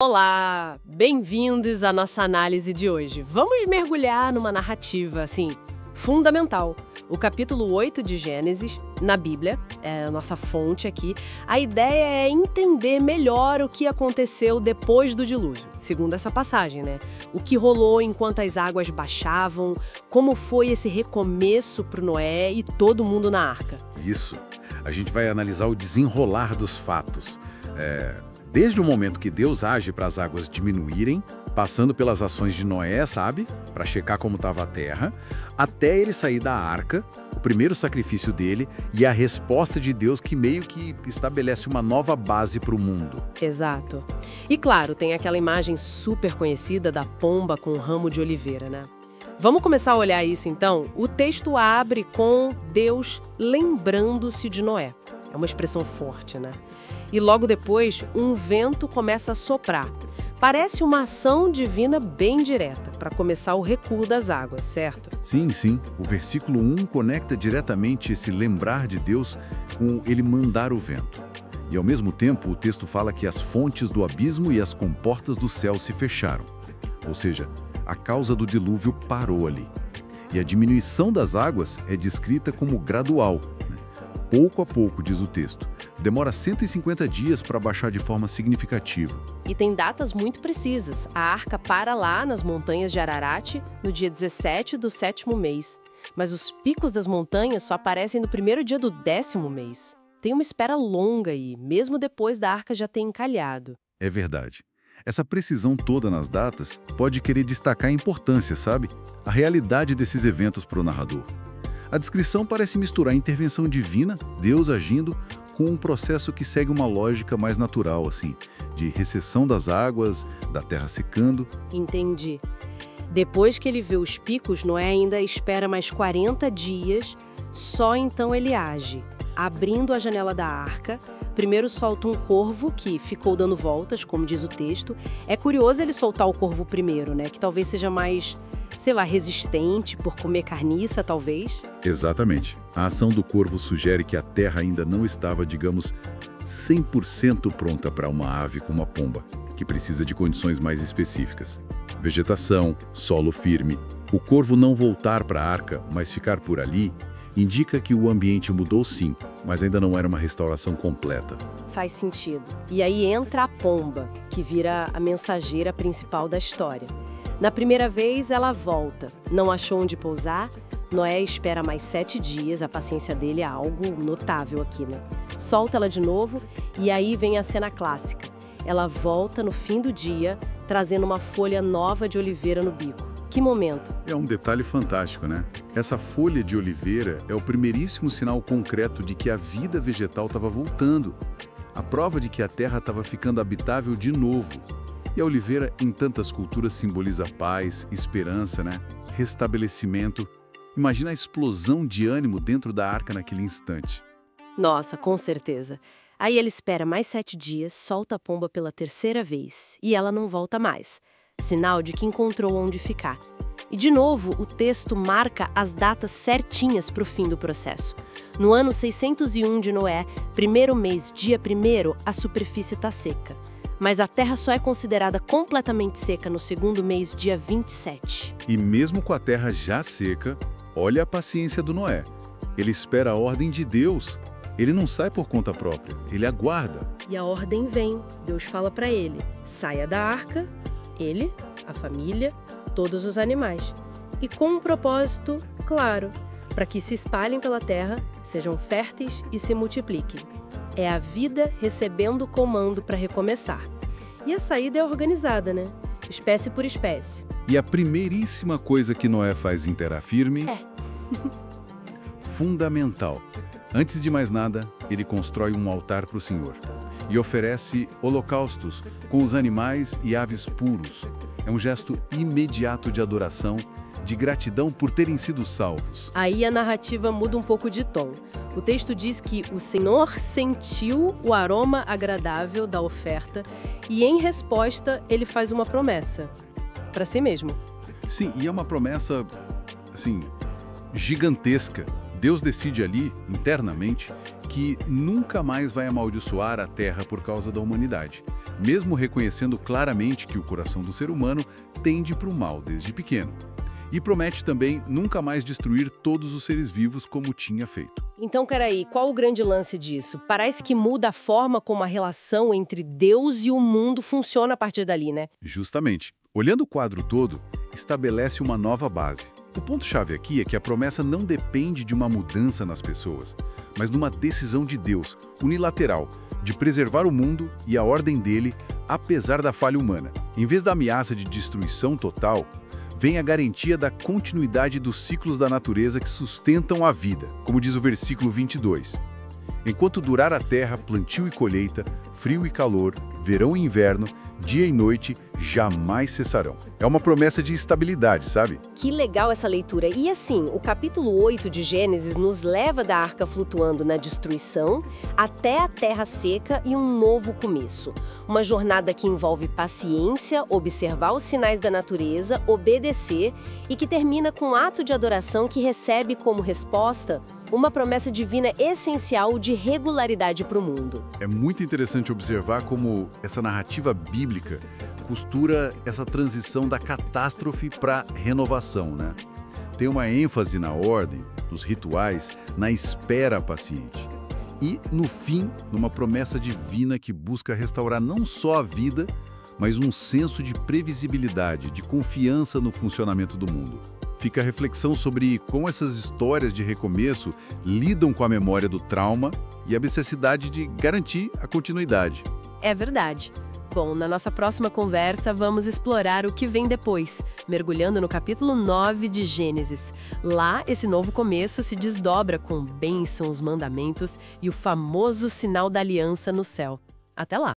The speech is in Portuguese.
Olá, bem-vindos à nossa análise de hoje. Vamos mergulhar numa narrativa, assim, fundamental. O capítulo 8 de Gênesis, na Bíblia, é a nossa fonte aqui. A ideia é entender melhor o que aconteceu depois do dilúvio, segundo essa passagem, né? O que rolou enquanto as águas baixavam, como foi esse recomeço para Noé e todo mundo na arca. Isso. A gente vai analisar o desenrolar dos fatos. Desde o momento que Deus age para as águas diminuírem, passando pelas ações de Noé, sabe? Para checar como estava a terra, até ele sair da arca, o primeiro sacrifício dele e a resposta de Deus que meio que estabelece uma nova base para o mundo. Exato. E claro, tem aquela imagem super conhecida da pomba com um ramo de oliveira, né? Vamos começar a olhar isso então? O texto abre com Deus lembrando-se de Noé. É uma expressão forte, né? E logo depois, um vento começa a soprar. Parece uma ação divina bem direta, para começar o recuo das águas, certo? Sim, sim. O versículo 1 conecta diretamente esse lembrar de Deus com ele mandar o vento. E ao mesmo tempo, o texto fala que as fontes do abismo e as comportas do céu se fecharam. Ou seja, a causa do dilúvio parou ali. E a diminuição das águas é descrita como gradual. Pouco a pouco, diz o texto. Demora 150 dias para baixar de forma significativa. E tem datas muito precisas. A arca para lá nas montanhas de Ararat no dia 17 do 7º mês. Mas os picos das montanhas só aparecem no primeiro dia do 10º mês. Tem uma espera longa aí, mesmo depois da arca já ter encalhado. É verdade. Essa precisão toda nas datas pode querer destacar a importância, sabe? A realidade desses eventos para o narrador. A descrição parece misturar a intervenção divina, Deus agindo, com um processo que segue uma lógica mais natural, assim, de recessão das águas, da terra secando. Entendi. Depois que ele vê os picos, Noé ainda espera mais 40 dias, só então ele age. Abrindo a janela da arca, primeiro solta um corvo que ficou dando voltas, como diz o texto. É curioso ele soltar o corvo primeiro, né? Que talvez seja mais, sei lá, resistente por comer carniça, talvez. Exatamente. A ação do corvo sugere que a terra ainda não estava, digamos, 100% pronta para uma ave como a pomba, que precisa de condições mais específicas. Vegetação, solo firme. O corvo não voltar para a arca, mas ficar por ali, indica que o ambiente mudou sim, mas ainda não era uma restauração completa. Faz sentido. E aí entra a pomba, que vira a mensageira principal da história. Na primeira vez, ela volta. Não achou onde pousar? Noé espera mais 7 dias, a paciência dele é algo notável aqui, né? Solta ela de novo e aí vem a cena clássica. Ela volta no fim do dia, trazendo uma folha nova de oliveira no bico. Que momento! É um detalhe fantástico, né? Essa folha de oliveira é o primeiríssimo sinal concreto de que a vida vegetal estava voltando. A prova de que a terra estava ficando habitável de novo. E a oliveira, em tantas culturas, simboliza paz, esperança, né? Restabelecimento. Imagina a explosão de ânimo dentro da arca naquele instante. Nossa, com certeza. Aí ele espera mais 7 dias, solta a pomba pela 3ª vez. E ela não volta mais. Sinal de que encontrou onde ficar. E, de novo, o texto marca as datas certinhas para o fim do processo. No ano 601 de Noé, primeiro mês, dia 1º, a superfície está seca. Mas a terra só é considerada completamente seca no 2º mês, dia 27. E mesmo com a terra já seca, olha a paciência do Noé. Ele espera a ordem de Deus. Ele não sai por conta própria, ele aguarda. E a ordem vem. Deus fala para ele: saia da arca, ele, a família, todos os animais. E com um propósito claro, para que se espalhem pela terra, sejam férteis e se multipliquem. É a vida recebendo o comando para recomeçar. E a saída é organizada, né? Espécie por espécie. E a primeiríssima coisa que Noé faz em terra firme... fundamental. Antes de mais nada, ele constrói um altar para o Senhor. E oferece holocaustos com os animais e aves puros. É um gesto imediato de adoração, de gratidão por terem sido salvos. Aí a narrativa muda um pouco de tom. O texto diz que o Senhor sentiu o aroma agradável da oferta e, em resposta, ele faz uma promessa. Para si mesmo. Sim, e é uma promessa, assim, gigantesca. Deus decide ali, internamente, que nunca mais vai amaldiçoar a terra por causa da humanidade. mesmo reconhecendo claramente que o coração do ser humano tende para o mal desde pequeno. E promete também nunca mais destruir todos os seres vivos como tinha feito. Então, peraí, qual o grande lance disso? Parece que muda a forma como a relação entre Deus e o mundo funciona a partir dali, né? Justamente. Olhando o quadro todo, estabelece uma nova base. O ponto-chave aqui é que a promessa não depende de uma mudança nas pessoas, mas de uma decisão de Deus, unilateral, de preservar o mundo e a ordem dele, apesar da falha humana. Em vez da ameaça de destruição total, vem a garantia da continuidade dos ciclos da natureza que sustentam a vida, como diz o versículo 22. Enquanto durar a terra, plantio e colheita, frio e calor, verão e inverno, dia e noite, jamais cessarão. É uma promessa de estabilidade, sabe? Que legal essa leitura. E assim, o capítulo 8 de Gênesis nos leva da arca flutuando na destruição até a terra seca e um novo começo. Uma jornada que envolve paciência, observar os sinais da natureza, obedecer e que termina com um ato de adoração que recebe como resposta uma promessa divina essencial de regularidade para o mundo. É muito interessante observar como essa narrativa bíblica costura essa transição da catástrofe para renovação, né? Tem uma ênfase na ordem, nos rituais, na espera paciente. E, no fim, numa promessa divina que busca restaurar não só a vida, mas um senso de previsibilidade, de confiança no funcionamento do mundo. Fica a reflexão sobre como essas histórias de recomeço lidam com a memória do trauma e a necessidade de garantir a continuidade. É verdade. Bom, na nossa próxima conversa vamos explorar o que vem depois, mergulhando no capítulo 9 de Gênesis. Lá, esse novo começo se desdobra com bênçãos, mandamentos e o famoso sinal da aliança no céu. Até lá!